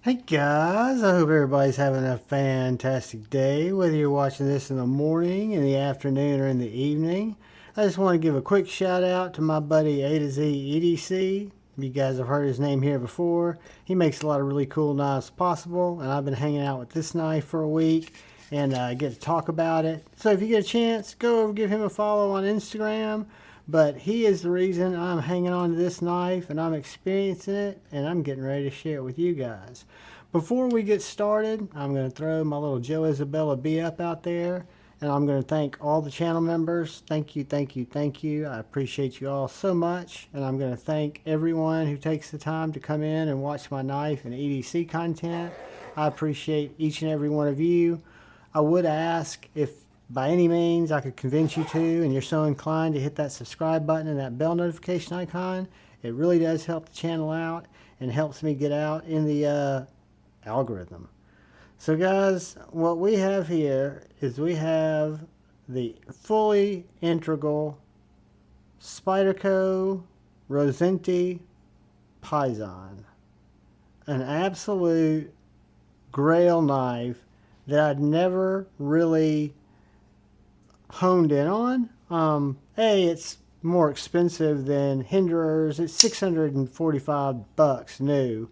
Hey guys, I hope everybody's having a fantastic day, whether you're watching this in the morning, in the afternoon, or in the evening. I just want to give a quick shout out to my buddy A to Z EDC. You guys have heard his name here before. He makes a lot of really cool knives possible, and I've been hanging out with this knife for a week and get to talk about it. So if you get a chance, go over give him a follow on Instagram. But he is the reason I'm hanging on to this knife and I'm experiencing it and I'm getting ready to share it with you guys. Before we get started, I'm going to throw my little Joe Isabella B up out there and I'm going to thank all the channel members. Thank you, thank you, thank you. I appreciate you all so much. And I'm going to thank everyone who takes the time to come in and watch my knife and EDC content. I appreciate each and every one of you. I would ask if by any means I could convince you to, and you're so inclined to hit that subscribe button and that bell notification icon. It really does help the channel out and helps me get out in the algorithm. So guys, what we have here is we have the fully integral Spyderco Rassenti Paysan. An absolute Grail knife that I'd never really honed in on. It's more expensive than Hinderers. It's $645 new.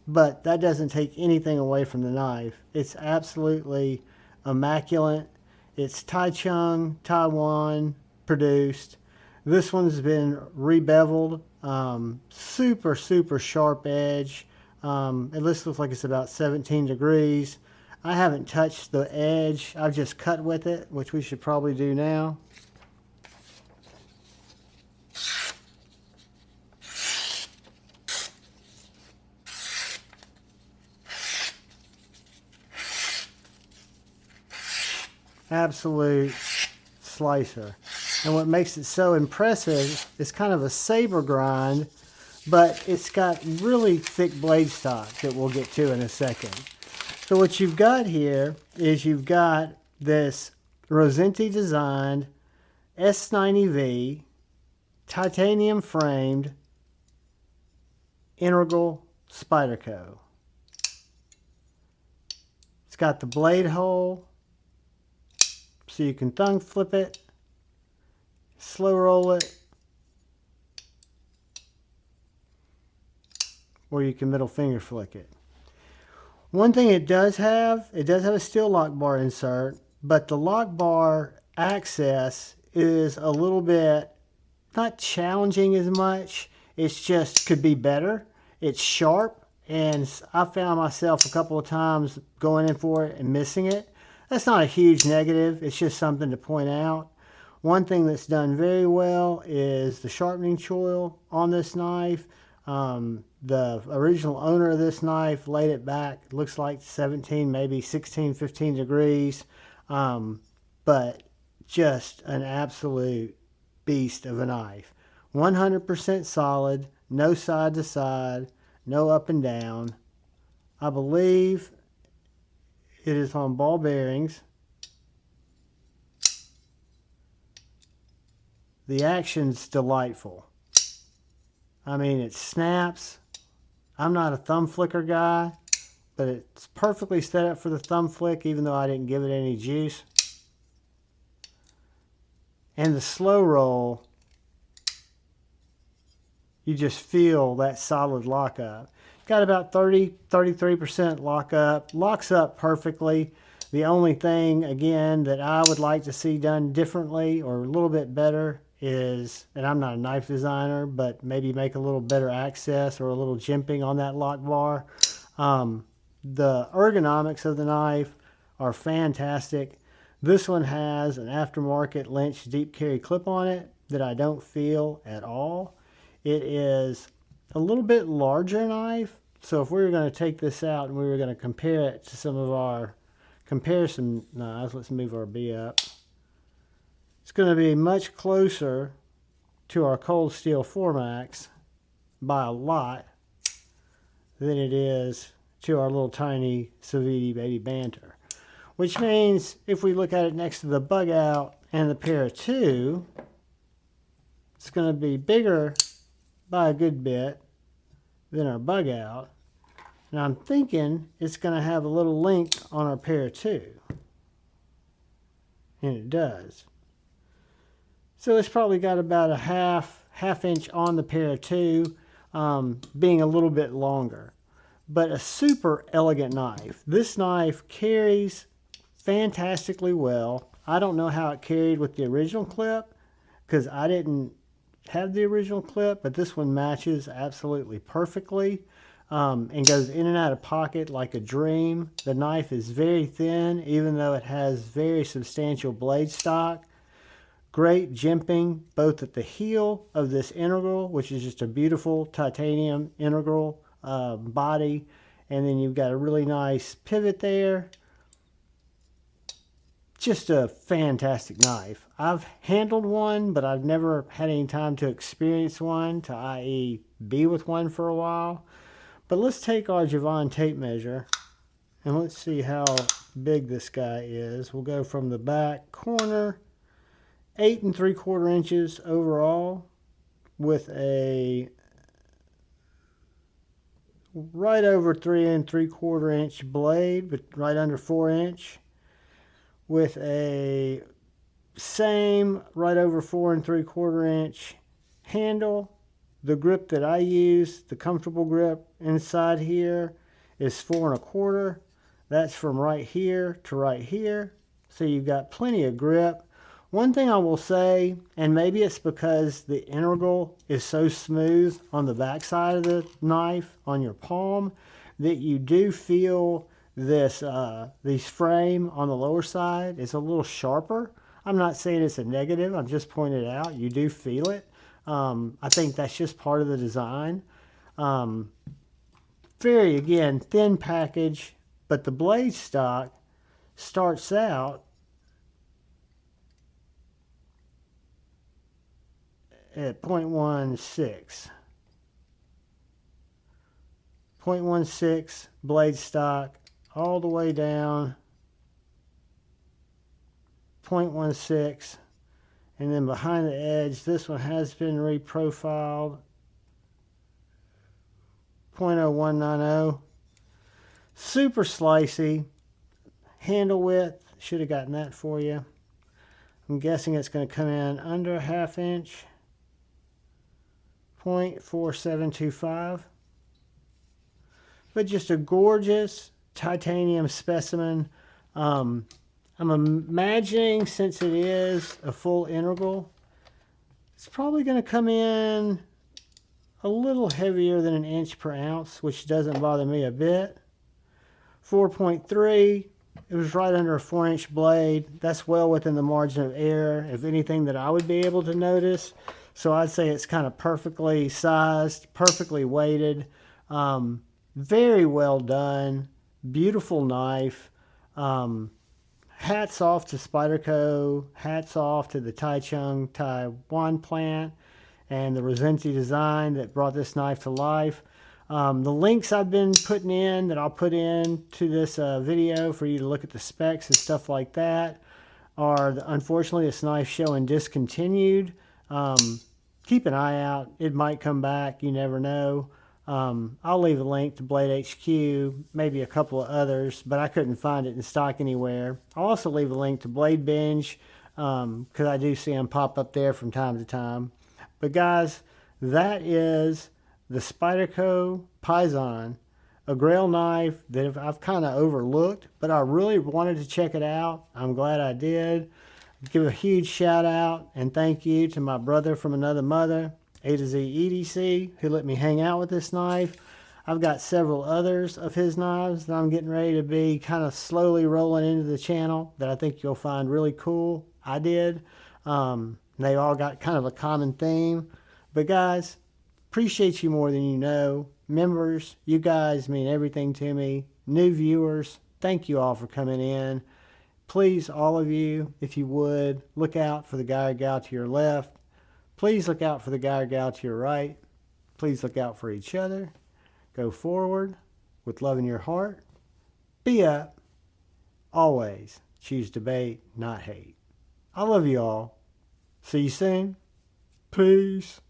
But that doesn't take anything away from the knife. It's absolutely immaculate. It's Taichung, Taiwan produced. This one's been rebeveled. Super, super sharp edge. It looks like it's about 17 degrees. I haven't touched the edge. I've just cut with it, which we should probably do now. Absolute slicer. And what makes it so impressive is kind of a saber grind, but it's got really thick blade stock that we'll get to in a second. So what you've got here is you've got this Rassenti designed S90V titanium framed integral Spyderco. It's got the blade hole so you can thumb flip it, slow roll it, or you can middle finger flick it. One thing it does have a steel lock bar insert, but the lock bar access is a little bit not challenging as much. It's just could be better. It's sharp, and I found myself a couple of times going in for it and missing it. That's not a huge negative. It's just something to point out. One thing that's done very well is the sharpening choil on this knife. The original owner of this knife laid it back, it looks like 17, maybe 16, 15 degrees. But just an absolute beast of a knife. 100% solid, no side to side, no up and down. I believe it is on ball bearings. The action's delightful. I mean, it snaps. I'm not a thumb flicker guy, but it's perfectly set up for the thumb flick, even though I didn't give it any juice. And the slow roll, you just feel that solid lockup. Got about 33% lockup. Locks up perfectly. The only thing, again, that I would like to see done differently or a little bit better is, and I'm not a knife designer, but maybe make a little better access or a little jimping on that lock bar. The ergonomics of the knife are fantastic. This one has an aftermarket Lynch deep carry clip on it that I don't feel at all. It is a little bit larger knife, so if we were going to take this out and we were going to compare it to some of our comparison knives, let's move our B up. It's going to be much closer to our cold steel Formax by a lot than it is to our little tiny Saviti Baby Banter. Which means if we look at it next to the bug out and the Para 2, it's going to be bigger by a good bit than our bug out. And I'm thinking it's going to have a little link on our pair too. And it does. So it's probably got about a half inch on the pair too, being a little bit longer. But a super elegant knife. This knife carries fantastically well. I don't know how it carried with the original clip because I didn't have the original clip, but this one matches absolutely perfectly. And goes in and out of pocket like a dream. The knife is very thin, even though it has very substantial blade stock. Great jimping both at the heel of this integral, which is just a beautiful titanium integral body, and then you've got a really nice pivot there. Just a fantastic knife. I've handled one, but I've never had any time to experience one, to i.e. be with one for a while. But let's take our Javon tape measure and let's see how big this guy is. We'll go from the back corner, 8 3/4 inches overall, with a right over 3 3/4 inch blade, but right under 4 inch, with a same right over 4 3/4 inch handle. The grip that I use, the comfortable grip inside here, is 4 1/4. That's from right here to right here. So you've got plenty of grip. One thing I will say, and maybe it's because the integral is so smooth on the back side of the knife, on your palm, that you do feel this frame on the lower side is a little sharper. I'm not saying it's a negative, I'm just pointing it out. You do feel it. I think that's just part of the design. Very, again, thin package, but the blade stock starts out at 0.16. 0.16 blade stock all the way down 0.16. And then behind the edge, this one has been reprofiled. 0.0190. Super slicey. Handle width, should have gotten that for you. I'm guessing it's going to come in under a ½ inch. 0.4725. But just a gorgeous titanium specimen. I'm imagining, since it is a full integral, it's probably going to come in a little heavier than 1 inch per ounce, which doesn't bother me a bit. 4.3, it was right under a 4 inch blade. That's well within the margin of error, if anything, that I would be able to notice. So I'd say it's kind of perfectly sized, perfectly weighted. Very well done. Beautiful knife. Hats off to Spyderco, hats off to the Taichung, Taiwan plant, and the Rassenti design that brought this knife to life. The links I've been putting in, that I'll put in to this video for you to look at the specs and stuff like that, are, unfortunately, this knife showing discontinued. Keep an eye out. It might come back. You never know. I'll leave a link to Blade HQ, maybe a couple of others, but I couldn't find it in stock anywhere. I'll also leave a link to Blade Binge, because I do see them pop up there from time to time. But guys, that is the Spyderco Paysan, a Grail knife that I've kind of overlooked, but I really wanted to check it out. I'm glad I did. Give a huge shout out and thank you to my brother from another mother, A to Z EDC, who let me hang out with this knife. I've got several others of his knives that I'm getting ready to be kind of slowly rolling into the channel that I think you'll find really cool. I did. They all got kind of a common theme. But guys, appreciate you more than you know. Members, you guys mean everything to me. New viewers, thank you all for coming in. Please, all of you, if you would, look out for the guy or gal to your left. Please look out for the guy or gal to your right. Please look out for each other. Go forward with love in your heart. Be up. Always choose debate, not hate. I love you all. See you soon. Peace.